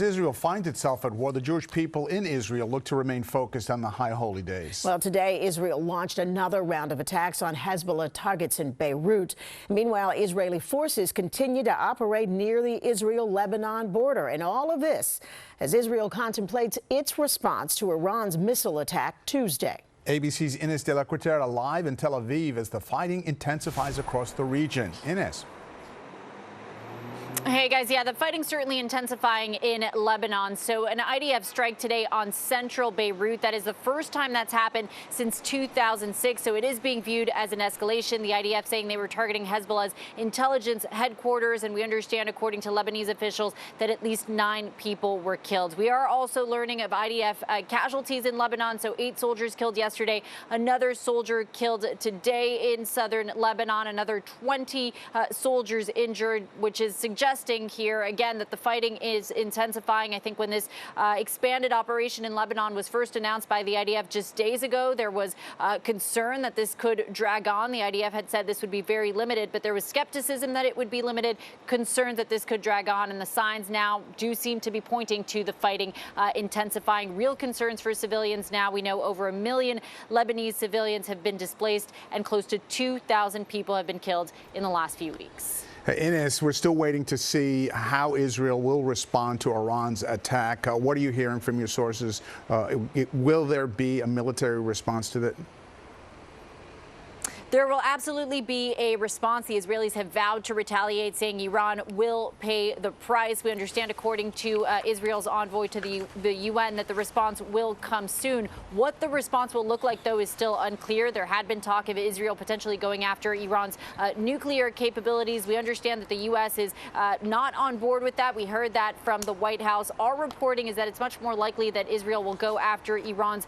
Israel finds itself at war, the Jewish people in Israel look to remain focused on the high holy days. Well, today, Israel launched another round of attacks on Hezbollah targets in Beirut. Meanwhile, Israeli forces continue to operate near the Israel-Lebanon border. And all of this as Israel contemplates its response to Iran's missile attack Tuesday. ABC's Ines de la Cuetara live in Tel Aviv as the fighting intensifies across the region. Ines. Hey guys, yeah, the fighting certainly intensifying in Lebanon. So an IDF strike today on central Beirut. That is the first time that's happened since 2006. So it is being viewed as an escalation. The IDF saying they were targeting Hezbollah's intelligence headquarters. And we understand, according to Lebanese officials, that at least 9 people were killed. We are also learning of IDF casualties in Lebanon. So 8 soldiers killed yesterday. Another soldier killed today in southern Lebanon. Another 20 soldiers injured, which is suggesting here again that the fighting is intensifying. I think when this expanded operation in Lebanon was first announced by the IDF just days ago, there was concern that this could drag on. The IDF had said this would be very limited, but there was skepticism that it would be limited, concerns that this could drag on, and the signs now do seem to be pointing to the fighting intensifying. Real concerns for civilians now. We know over 1 million Lebanese civilians have been displaced and close to 2,000 people have been killed in the last few weeks. Ines, we're still waiting to see how Israel will respond to Iran's attack. What are you hearing from your sources? Will there be a military response to that? There will absolutely be a response. The Israelis have vowed to retaliate, saying Iran will pay the price. We understand, according to Israel's envoy to the UN, that the response will come soon. What the response will look like, though, is still unclear. There had been talk of Israel potentially going after Iran's nuclear capabilities. We understand that the U.S. is not on board with that. We heard that from the White House. Our reporting is that it's much more likely that Israel will go after Iran's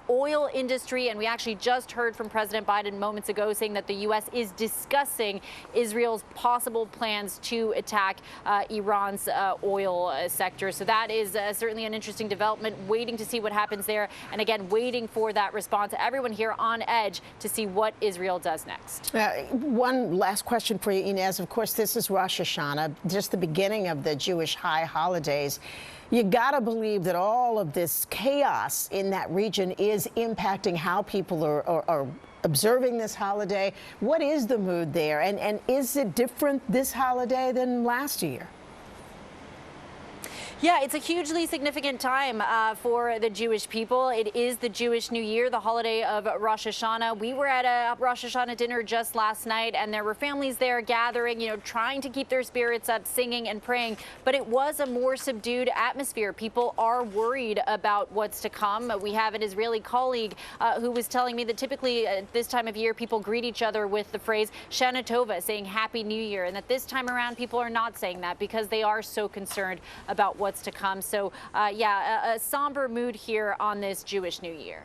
oil industry. And we actually just heard from President Biden moments ago saying that the U.S. is discussing Israel's possible plans to attack Iran's oil sector. So that is certainly an interesting development, waiting to see what happens there. And again, waiting for that response. Everyone here on edge to see what Israel does next. One last question for you, Ines. Of course, this is Rosh Hashanah, just the beginning of the Jewish high holidays. You got to believe that all of this chaos in that region is impacting how people are observing this holiday. What is the mood there? And is it different this holiday than last year? Yeah, it's a hugely significant time for the Jewish people. It is the Jewish New Year, the holiday of Rosh Hashanah. We were at a Rosh Hashanah dinner just last night, and there were families there gathering, trying to keep their spirits up, singing and praying. But it was a more subdued atmosphere. People are worried about what's to come. We have an Israeli colleague who was telling me that typically at this time of year, people greet each other with the phrase Shana Tova, saying Happy New Year, and that this time around, people are not saying that because they are so concerned about what's to come. So, yeah, a somber mood here on this Jewish New Year.